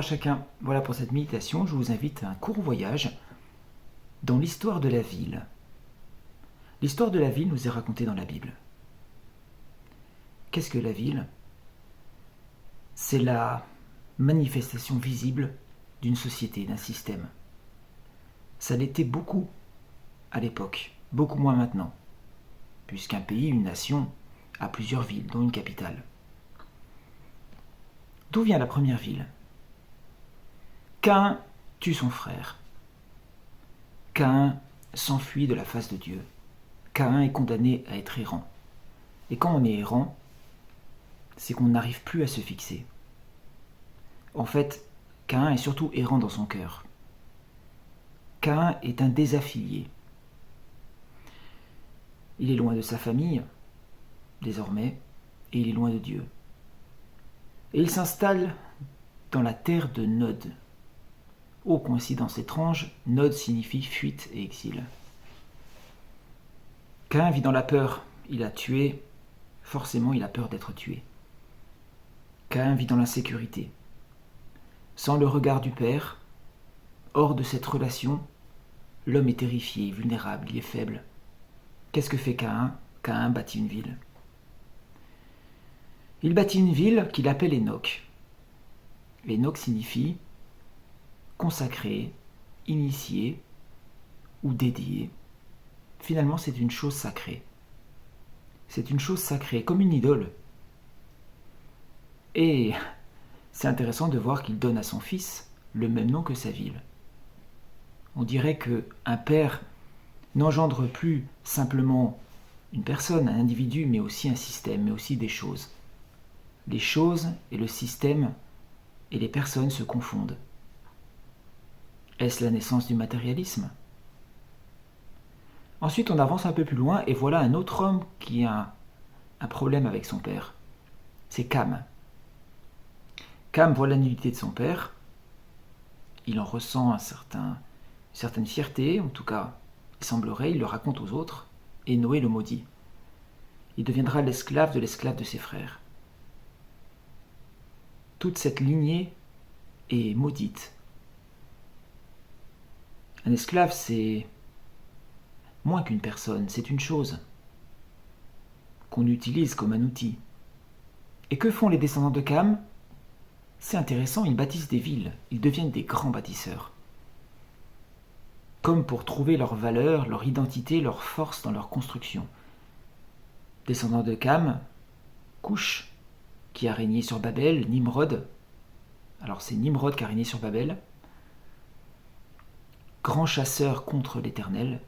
à chacun. Voilà pour cette méditation, je vous invite à un court voyage dans l'histoire de la ville. L'histoire de la ville nous est racontée dans la Bible. Qu'est-ce que la ville ? C'est la manifestation visible d'une société, d'un système. Ça l'était beaucoup à l'époque, beaucoup moins maintenant, puisqu'un pays, une nation, a plusieurs villes, dont une capitale. D'où vient la première ville ? Caïn tue son frère. Caïn s'enfuit de la face de Dieu. Caïn est condamné à être errant. Et quand on est errant, c'est qu'on n'arrive plus à se fixer. En fait, Caïn est surtout errant dans son cœur. Caïn est un désaffilié. Il est loin de sa famille, désormais, et il est loin de Dieu. Et il s'installe dans la terre de Nod. Oh, coïncidence étrange, Nod signifie fuite et exil. Caïn vit dans la peur, il a tué, forcément il a peur d'être tué. Caïn vit dans l'insécurité. Sans le regard du Père, hors de cette relation, l'homme est terrifié, vulnérable, il est faible. Qu'est-ce que fait Caïn ? Caïn bâtit une ville. Il bâtit une ville qu'il appelle Énoch. Énoch signifie consacré, initié ou dédié. Finalement, c'est une chose sacrée. C'est une chose sacrée, comme une idole. Et c'est intéressant de voir qu'il donne à son fils le même nom que sa ville. On dirait qu'un père n'engendre plus simplement une personne, un individu, mais aussi un système, mais aussi des choses. Les choses et le système et les personnes se confondent. Est-ce la naissance du matérialisme ? Ensuite, on avance un peu plus loin et voilà un autre homme qui a un problème avec son père. C'est Cam. Cam voit la nullité de son père. Il en ressent une certaine fierté, en tout cas, il semblerait, il le raconte aux autres, et Noé le maudit. Il deviendra l'esclave de ses frères. Toute cette lignée est maudite. Un esclave, c'est moins qu'une personne, c'est une chose qu'on utilise comme un outil. Et que font les descendants de Cam ? C'est intéressant, ils bâtissent des villes, ils deviennent des grands bâtisseurs. Comme pour trouver leur valeur, leur identité, leur force dans leur construction. Descendants de Cam, Cush, qui a régné sur Babel, Nimrod. Alors c'est Nimrod qui a régné sur Babel. Grand chasseur contre l'Éternel.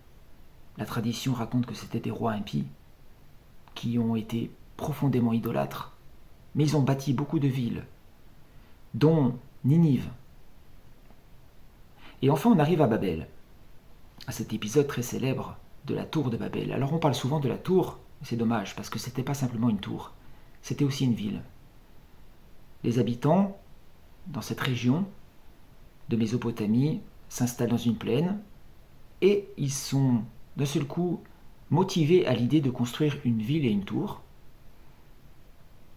La tradition raconte que c'était des rois impies qui ont été profondément idolâtres, mais ils ont bâti beaucoup de villes, dont Ninive. Et enfin on arrive à Babel, à cet épisode très célèbre de la tour de Babel. Alors on parle souvent de la tour, mais c'est dommage parce que c'était pas simplement une tour, c'était aussi une ville. Les habitants dans cette région de Mésopotamie s'installent dans une plaine et ils sont d'un seul coup motivés à l'idée de construire une ville et une tour.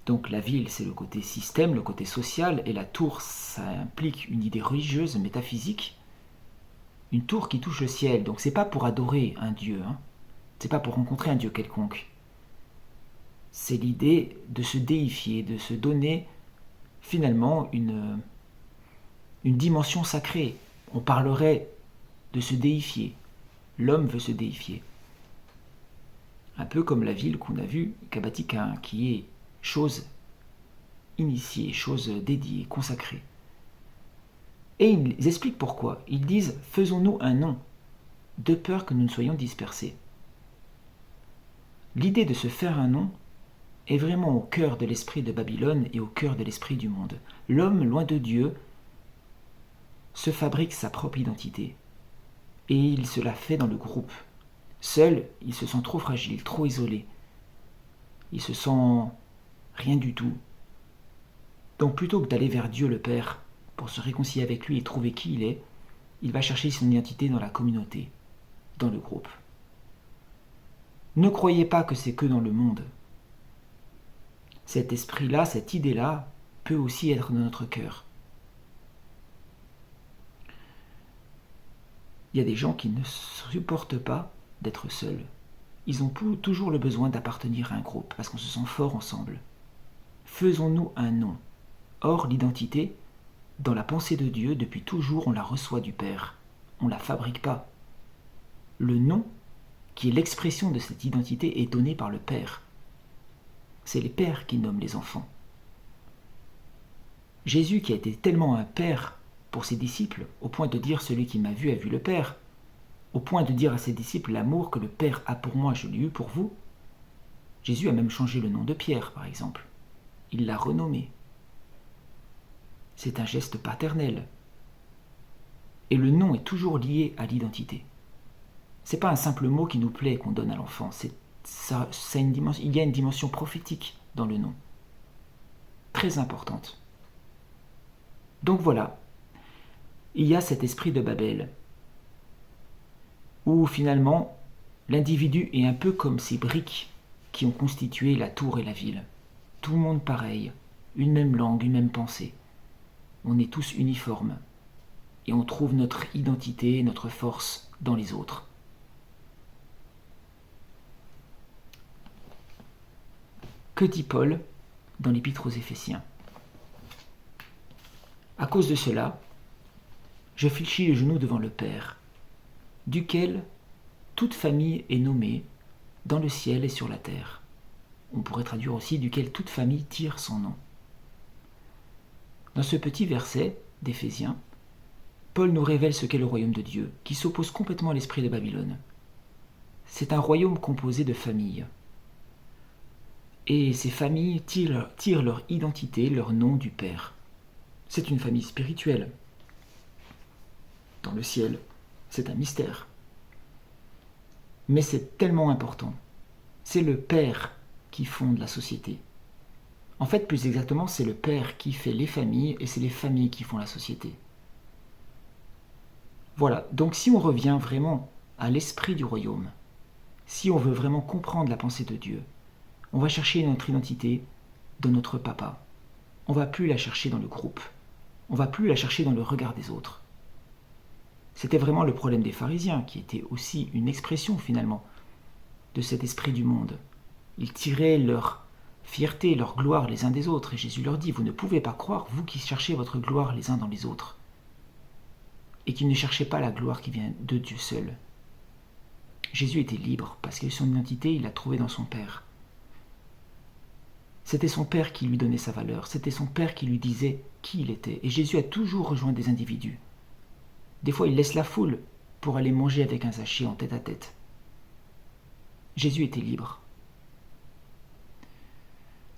Donc la ville, c'est le côté système, le côté social, et la tour, ça implique une idée religieuse, métaphysique. Une tour qui touche le ciel, donc c'est pas pour adorer un dieu, c'est pas pour rencontrer un dieu quelconque. C'est l'idée de se déifier, de se donner finalement une dimension sacrée. On parlerait de se déifier. L'homme veut se déifier. Un peu comme la ville qu'on a vue, qu'a bâti Caïn, qui est chose initiée, chose dédiée, consacrée. Et ils expliquent pourquoi. Ils disent « Faisons-nous un nom, de peur que nous ne soyons dispersés ». L'idée de se faire un nom est vraiment au cœur de l'esprit de Babylone et au cœur de l'esprit du monde. L'homme, loin de Dieu, se fabrique sa propre identité. Et il se la fait dans le groupe. Seul, il se sent trop fragile, trop isolé. Il se sent rien du tout. Donc plutôt que d'aller vers Dieu le Père pour se réconcilier avec lui et trouver qui il va chercher son identité dans la communauté, dans le groupe. Ne croyez pas que c'est que dans le monde. Cet esprit-là, cette idée-là, peut aussi être dans notre cœur. Il y a des gens qui ne supportent pas d'être seuls. Ils ont toujours le besoin d'appartenir à un groupe, parce qu'on se sent fort ensemble. Faisons-nous un nom. Or, l'identité, dans la pensée de Dieu, depuis toujours, on la reçoit du Père. On ne la fabrique pas. Le nom, qui est l'expression de cette identité, est donné par le Père. C'est les pères qui nomment les enfants. Jésus, qui a été tellement un père pour ses disciples, au point de dire « Celui qui m'a vu a vu le Père », au point de dire à ses disciples « L'amour que le Père a pour moi, je l'ai eu pour vous », Jésus a même changé le nom de Pierre, par exemple. Il l'a renommé. C'est un geste paternel. Et le nom est toujours lié à l'identité. Ce n'est pas un simple mot qui nous plaît et qu'on donne à l'enfant. Il y a une dimension prophétique dans le nom. Très importante. Donc voilà, il y a cet esprit de Babel, où finalement l'individu est un peu comme ces briques qui ont constitué la tour et la ville. Tout le monde pareil, une même langue, une même pensée. On est tous uniformes et on trouve notre identité, notre force dans les autres. Que dit Paul dans l'Épître aux Éphésiens ? À cause de cela, je fléchis les genoux devant le Père, duquel toute famille est nommée dans le ciel et sur la terre. On pourrait traduire aussi duquel toute famille tire son nom. Dans ce petit verset d'Éphésiens, Paul nous révèle ce qu'est le royaume de Dieu, qui s'oppose complètement à l'esprit de Babylone. C'est un royaume composé de familles. Et ces familles tirent leur identité, leur nom du Père. C'est une famille spirituelle. Dans le ciel, c'est un mystère. Mais c'est tellement important. C'est le Père qui fonde la société. En fait, plus exactement, c'est le Père qui fait les familles et c'est les familles qui font la société. Voilà, donc si on revient vraiment à l'esprit du royaume, si on veut vraiment comprendre la pensée de Dieu, on va chercher notre identité dans notre papa. On ne va plus la chercher dans le groupe. On ne va plus la chercher dans le regard des autres. C'était vraiment le problème des pharisiens, qui était aussi une expression finalement de cet esprit du monde. Ils tiraient leur fierté, leur gloire les uns des autres, et Jésus leur dit, vous ne pouvez pas croire, vous qui cherchez votre gloire les uns dans les autres, et qui ne cherchez pas la gloire qui vient de Dieu seul. Jésus était libre, parce que son identité, il l'a trouvée dans son Père. C'était son Père qui lui donnait sa valeur, c'était son Père qui lui disait qui il était. Et Jésus a toujours rejoint des individus. Des fois, il laisse la foule pour aller manger avec un Zachée en tête à tête. Jésus était libre.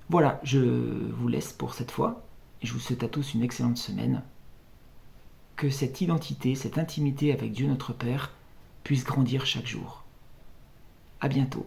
Voilà, je vous laisse pour cette fois, et je vous souhaite à tous une excellente semaine. Que cette identité, cette intimité avec Dieu notre Père puisse grandir chaque jour. À bientôt.